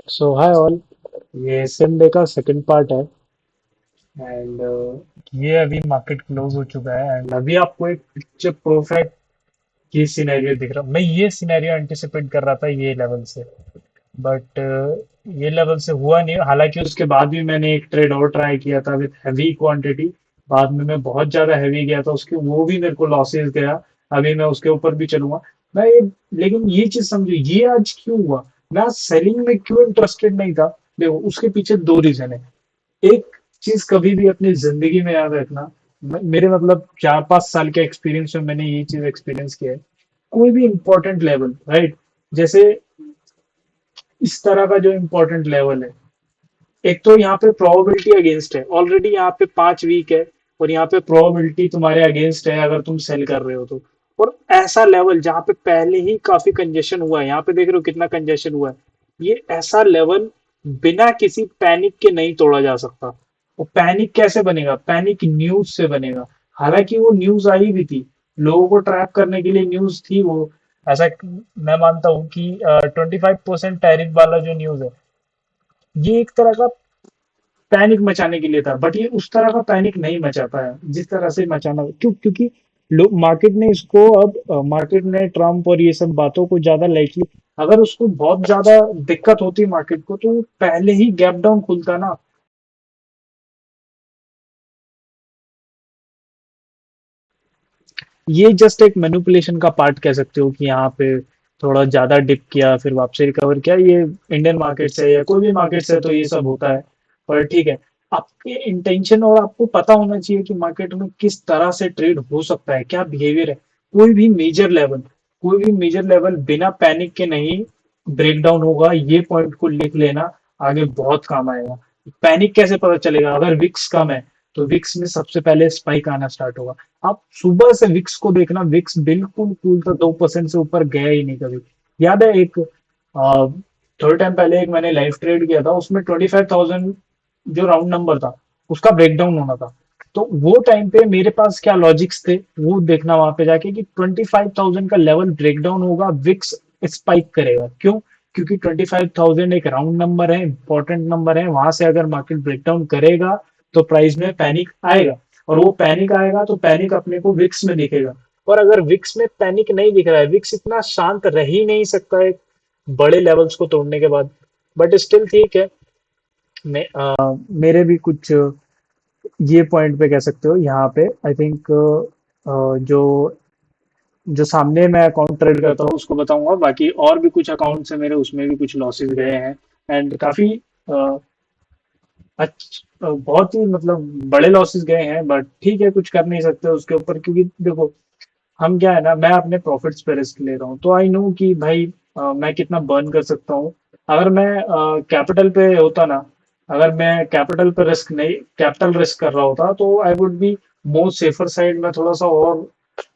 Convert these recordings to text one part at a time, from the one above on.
सो hi all. ये SIM day का second part है एंड ये अभी मार्केट क्लोज हो चुका है एंड अभी आपको एक पिक्चर परफेक्ट ये सिनेरियो दिख रहा। मैं ये सिनेरियो एंटिसिपेट कर रहा था ये लेवल से, बट ये लेवल से हुआ नहीं। हालांकि उसके बाद भी मैंने एक ट्रेड और ट्राई किया था विद हैवी क्वांटिटी। बाद में मैं बहुत ज्यादा हैवी गया था उसके, वो भी मेरे को लॉसेस गया। अभी मैं उसके ऊपर भी चलूंगा। मैं ये, लेकिन ये चीज समझो ये आज क्यों हुआ। मैं आज सेलिंग में क्यों इंटरेस्टेड नहीं था। देखो उसके पीछे दो रीजन है। एक चीज कभी भी अपनी जिंदगी में याद रखना। मेरे मतलब 4-5 साल के एक्सपीरियंस में मैंने ये चीज एक्सपीरियंस किया है। कोई भी इंपॉर्टेंट लेवल, राइट, जैसे इस तरह का जो इंपॉर्टेंट लेवल है, एक तो यहाँ पे प्रोबेबिलिटी अगेंस्ट है। ऑलरेडी यहाँ पे 5 वीक है और यहाँ पे प्रोबेबिलिटी तुम्हारे अगेंस्ट है अगर तुम सेल कर रहे हो तो। और ऐसा लेवल जहाँ पे पहले ही काफी कंजेशन हुआ है, यहाँ पे देख रहे हो कितना कंजेशन हुआ है। ये ऐसा लेवल बिना किसी पैनिक के नहीं तोड़ा जा सकता। और पैनिक कैसे बनेगा? पैनिक न्यूज से बनेगा। हालांकि वो न्यूज आई भी थी, लोगों को ट्रैप करने के लिए न्यूज थी वो। ऐसा मैं मानता हूँ कि 25% टैरिफ वाला जो न्यूज है, ये एक तरह का पैनिक मचाने के लिए था। बट ये उस तरह का पैनिक नहीं मचा पाया जिस तरह से मचाना। क्योंकि लोग, मार्केट ने इसको अब मार्केट ने ट्रम्प और ये सब बातों को ज्यादा लाइटली, अगर उसको बहुत ज्यादा दिक्कत होती मार्केट को तो वो पहले ही गैप डाउन खुलता ना। ये जस्ट एक मैनिपुलेशन का पार्ट कह सकते हो कि यहाँ पे थोड़ा ज्यादा डिप किया फिर वापसी रिकवर किया। ये इंडियन मार्केट से या कोई भी मार्केट से तो ये सब होता है। पर ठीक है, आपके इंटेंशन और आपको पता होना चाहिए कि मार्केट में किस तरह से ट्रेड हो सकता है, क्या बिहेवियर है। कोई भी मेजर लेवल बिना पैनिक के नहीं ब्रेक डाउन होगा। ये पॉइंट को लिख लेना, आगे बहुत काम आएगा। पैनिक कैसे पता चलेगा? अगर विक्स कम है तो विक्स में सबसे पहले स्पाइक आना स्टार्ट होगा। आप सुबह से विक्स को देखना, विक्स बिल्कुल कूल था, 2% से ऊपर गया ही नहीं कभी। याद है एक थोड़े टाइम पहले एक मैंने लाइव ट्रेड किया था, उसमें 25,000 जो राउंड नंबर था उसका ब्रेकडाउन होना था। तो वो टाइम पे मेरे पास क्या लॉजिक्स थे वो देखना वहां पे जाके कि 25,000 का लेवल ब्रेकडाउन होगा, विक्स स्पाइक करेगा। क्यों? क्योंकि 25,000 एक राउंड नंबर है, इंपॉर्टेंट नंबर है। वहां से अगर मार्केट ब्रेकडाउन करेगा तो प्राइस में पैनिक आएगा, और वो पैनिक आएगा तो पैनिक अपने को विक्स में दिखेगा। और अगर विक्स में पैनिक नहीं दिख रहा है, विक्स इतना शांत रह ही नहीं सकता है बड़े लेवल्स को तोड़ने के बाद। बट स्टिल ठीक है। मेरे भी कुछ ये पॉइंट पे कह सकते हो यहाँ पे। आई थिंक जो जो सामने मैं अकाउंट ट्रेड करता हूँ उसको बताऊंगा। बाकी और भी कुछ अकाउंट्स है मेरे, उसमें भी कुछ लॉसेस गए हैं एंड काफी बहुत ही मतलब बड़े लॉसेस गए हैं। बट ठीक है, कुछ कर नहीं सकते उसके ऊपर, क्योंकि देखो हम क्या है ना, मैं अपने प्रॉफिट्स पे रिस्क ले रहा हूँ तो आई नो कि भाई मैं कितना बर्न कर सकता हूँ। अगर मैं कैपिटल पे होता ना, अगर मैं कैपिटल पे रिस्क नहीं, कैपिटल रिस्क कर रहा होता तो I would be more safer side में थोड़ा सा, और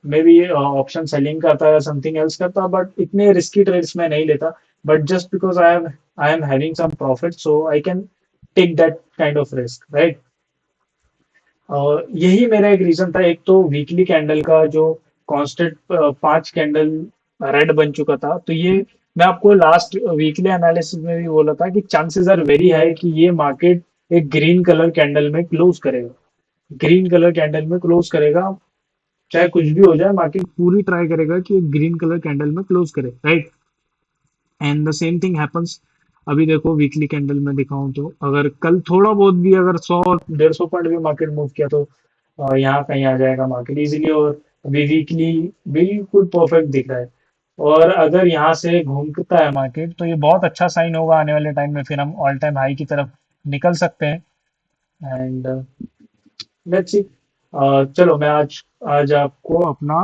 मे बी ऑप्शन सेलिंग करता या समथिंग एल्स करता। बट इतने रिस्की ट्रेड्स में नहीं लेता। But just because I am having some profit so I can take that kind of risk, right. और यही मेरा एक रीजन था। एक तो वीकली कैंडल का जो कांस्टेंट 5 कैंडल रेड बन चुका था, तो ये मैं आपको लास्ट वीकली एनालिसिस में भी बोला था कि चांसेस आर वेरी हाई कि ये मार्केट एक ग्रीन कलर कैंडल में क्लोज करेगा। ग्रीन कलर कैंडल में क्लोज करेगा, चाहे कुछ भी हो जाए मार्केट पूरी ट्राई करेगा कि एक ग्रीन कलर कैंडल में क्लोज करे, right. And the same thing happens. अभी देखो वीकली कैंडल में दिखाऊं तो अगर कल थोड़ा बहुत भी, अगर 100-150 पॉइंट भी मार्केट मूव किया तो यहाँ कहीं आ जाएगा मार्केट इजीली। और अभी वीकली बिल्कुल परफेक्ट दिख रहा है। और अगर यहाँ से घूमता है मार्केट तो ये बहुत अच्छा साइन होगा आने वाले टाइम में, फिर हम ऑल टाइम हाई की तरफ निकल सकते हैं। And let's see. चलो मैं आज आज आपको अपना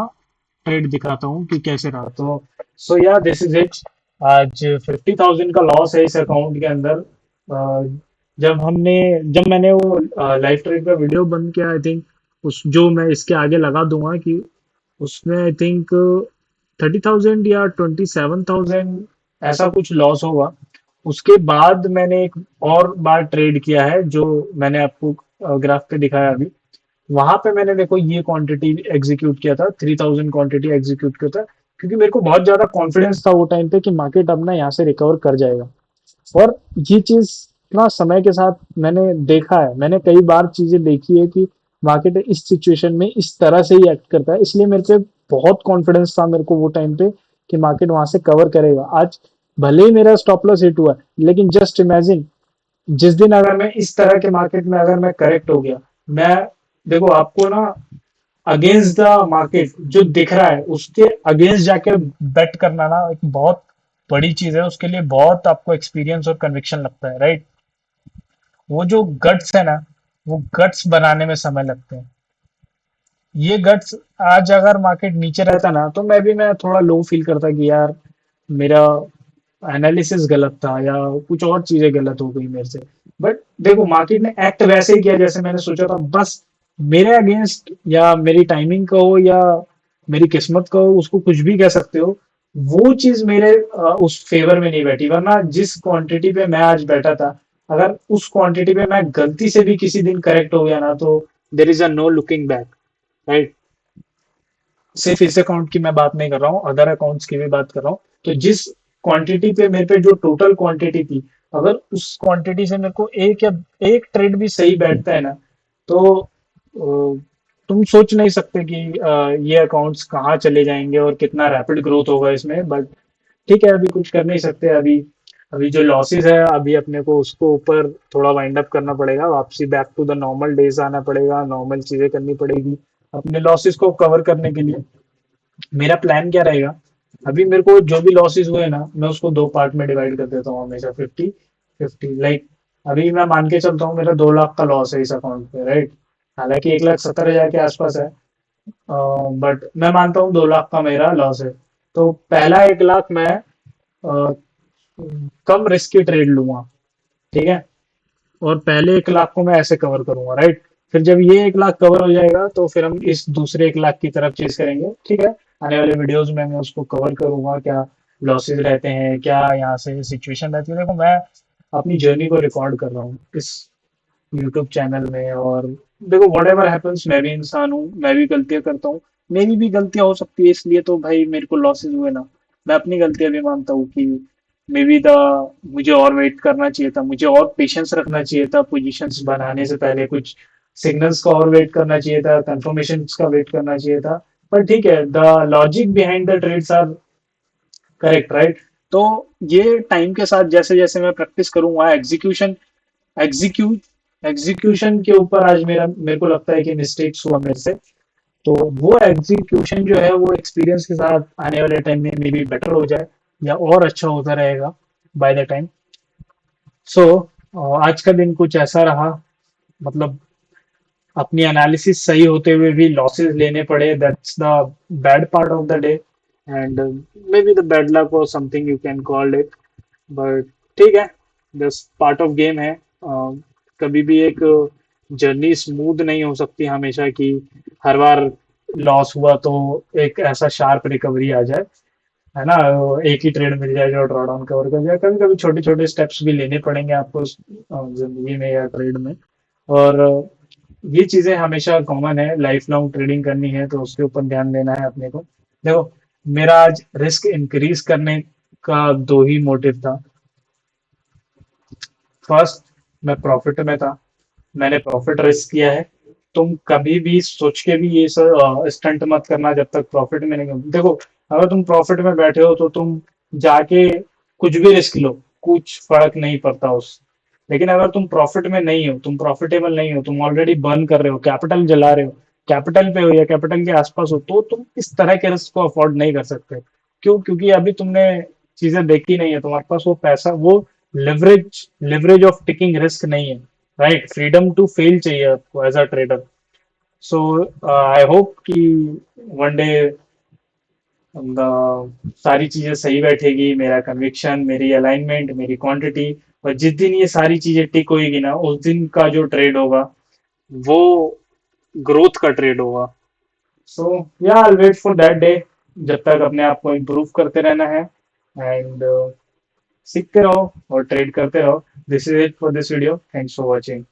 ट्रेड दिखाता हूँ कि कैसे रहा। तो सो या दिस इज इट। आज 50,000 का लॉस है इस अकाउंट के अंदर। जब मैंने वो लाइव ट्रेड का वीडियो बंद किया, आई थिंक उस जो मैं इसके आगे लगा दूंगा कि उसमें आई थिंक 30,000 या 27,000 ऐसा कुछ लॉस होगा। उसके बाद मैंने एक और बार ट्रेड किया है जो मैंने आपको ग्राफ पे दिखाया अभी। वहां पे मैंने देखो ये क्वांटिटी एग्जीक्यूट किया था, 3,000 क्वांटिटी एग्जीक्यूट किया था। क्योंकि मेरे को बहुत ज्यादा कॉन्फिडेंस था वो टाइम पे कि मार्केट अब ना यहाँ से रिकवर कर जाएगा। और ये चीज ना समय के साथ मैंने देखा है, मैंने कई बार चीजें देखी है कि मार्केट इस सिचुएशन में इस तरह से ही एक्ट करता है, इसलिए मेरे पे बहुत कॉन्फिडेंस था मेरे को वो टाइम पे कि मार्केट वहां से कवर करेगा। आज भले ही मेरा स्टॉप लॉस हिट हुआ है, लेकिन जस्ट इमेजिन जिस दिन अगर मैं इस तरह के मार्केट में अगर मैं करेक्ट हो गया, मैं देखो आपको ना अगेंस्ट द मार्केट जो दिख रहा है उसके अगेंस्ट जाके बेट करना ना एक बहुत बड़ी चीज है, उसके लिए बहुत आपको एक्सपीरियंस और कन्विक्शन लगता है, राइट। वो जो गट्स है ना, वो गट्स बनाने में समय लगते हैं। ये गट्स, आज अगर मार्केट नीचे रहता ना तो मैं थोड़ा लो फील करता कि यार मेरा एनालिसिस गलत था या कुछ और चीजें गलत हो गई मेरे से। बट देखो मार्केट ने एक्ट वैसे ही किया जैसे मैंने सोचा था, बस मेरे अगेंस्ट या मेरी टाइमिंग का हो या मेरी किस्मत का हो, उसको कुछ भी कह सकते हो। वो चीज मेरे उस फेवर में नहीं बैठी, वरना जिस क्वांटिटी पे मैं आज बैठा था, अगर उस क्वांटिटी पे मैं गलती से भी किसी दिन करेक्ट हो गया ना तो there is a no looking back, right. सिर्फ इस अकाउंट की मैं बात नहीं कर रहा हूँ, अदर अकाउंट्स की भी बात कर रहा हूँ। तो जिस क्वांटिटी पे मेरे पे जो टोटल क्वांटिटी थी, अगर उस क्वांटिटी से मेरे को एक या एक ट्रेड भी सही बैठता है ना, तो तुम सोच नहीं सकते कि ये अकाउंट्स कहाँ चले जाएंगे और कितना रैपिड ग्रोथ होगा इसमें। बट ठीक है, अभी कुछ कर नहीं सकते। अभी अभी जो लॉसेस है, अभी अपने को उसको ऊपर थोड़ा वाइंड अप करना पड़ेगा, वापसी back to the normal days आना पड़ेगा, नॉर्मल चीजें करनी पड़ेगी अपने लॉसेस को कवर करने के लिए। मेरा प्लान क्या रहेगा, अभी मेरे को जो भी लॉसेस हुए ना, मैं उसको दो पार्ट में डिवाइड कर देता हूँ हमेशा, 50-50। लाइक अभी मैं मान के चलता हूँ मेरा 2 लाख का लॉस है इस अकाउंट पे, राइट। हालांकि 1,70,000 के आसपास है, बट मैं मानता हूँ 2 लाख का मेरा लॉस है। तो पहला 1 लाख मैं कम रिस्क की ट्रेड लूंगा, ठीक है। और पहले 1 लाख को मैं ऐसे कवर करूंगा, राइट। फिर जब ये 1 लाख कवर हो जाएगा तो फिर हम इस दूसरे 1 लाख की तरफ चेज करेंगे, ठीक है। आने वाले वीडियोस में मैं उसको कवर करूंगा, क्या लॉसेस रहते हैं, क्या यहाँ से सिचुएशन रहती है। देखो मैं अपनी जर्नी को रिकॉर्ड कर रहा हूँ इस यूट्यूब चैनल में, और देखो वट एवर हैपन्स, मैं भी इंसान हूँ, मैं भी गलतियां करता हूँ। मेरी भी गलतियां हो सकती है, इसलिए तो भाई मेरे को लॉसेस हुए ना, मैं अपनी गलतियां भी मानता हूँ कि मे बी द मुझे और वेट करना चाहिए था, मुझे और पेशेंस रखना चाहिए था पोजीशंस बनाने से पहले, कुछ सिग्नल्स का और वेट करना चाहिए था, कंफर्मेशन का वेट करना चाहिए था। पर ठीक है, the logic behind the trades are correct, right. तो ये टाइम के साथ जैसे जैसे मैं प्रैक्टिस करूंगा, एग्जीक्यूट एग्जीक्यूशन के ऊपर आज मेरे को लगता है कि मिस्टेक्स हुआ मेरे से। तो वो एग्जीक्यूशन जो है वो एक्सपीरियंस के साथ आने वाले टाइम में मे बी बेटर हो जाए या और अच्छा होता रहेगा बाय द टाइम। सो आज का दिन कुछ ऐसा रहा, मतलब अपनी एनालिसिस सही होते हुए भी लॉसेस लेने पड़े, that's the bad part of the day. And may be the bad luck और something you can call it, but ठीक है, जस्ट पार्ट ऑफ गेम है। कभी भी एक जर्नी स्मूथ नहीं हो सकती हमेशा की, हर बार लॉस हुआ तो एक ऐसा शार्प रिकवरी आ जाए, है ना। एक ही ट्रेड मिल जाए जो ड्रॉडाउन कवर कर जाए, कभी कभी छोटे छोटे स्टेप्स भी लेने पड़ेंगे आपको जिंदगी में या ट्रेड में। और ये चीजें हमेशा कॉमन है, लाइफ लॉन्ग ट्रेडिंग करनी है तो उसके ऊपर ध्यान देना है अपने को। देखो मेरा आज रिस्क इंक्रीज करने का दो ही मोटिव था। फर्स्ट, मैं प्रॉफिट में था, मैंने प्रॉफिट रिस्क किया है। तुम कभी भी सोच के भी ये स्टंट मत करना जब तक प्रॉफिट में नहीं हो। देखो अगर तुम प्रॉफिट में बैठे हो तो तुम जाके कुछ भी रिस्क लो, कुछ फर्क नहीं पड़ता उस। लेकिन अगर तुम प्रॉफिट में नहीं हो, तुम प्रॉफिटेबल नहीं हो, तुम ऑलरेडी बर्न कर रहे हो, कैपिटल जला रहे हो, कैपिटल पे हो या कैपिटल के आसपास हो, तो तुम इस तरह के रिस्क को अफोर्ड नहीं कर सकते। क्यों? क्योंकि अभी तुमने चीजें देखी नहीं है, तुम्हारे पास वो पैसा, वो leverage leverage of taking risk नहीं है, राइट। फ्रीडम टू फेल चाहिए आपको as a trader. So I hope कि वन डे सारी चीजें सही बैठेगी, मेरा कन्विक्शन, मेरी अलाइनमेंट, मेरी क्वांटिटी। और जिस दिन ये सारी चीजें टिक होगी ना, उस दिन का जो ट्रेड होगा वो ग्रोथ का ट्रेड होगा। सो या I wait for that day, जब तक अपने आप को इम्प्रूव करते रहना है एंड सीखते रहो और ट्रेड करते रहो। This is it for this video, thanks for watching.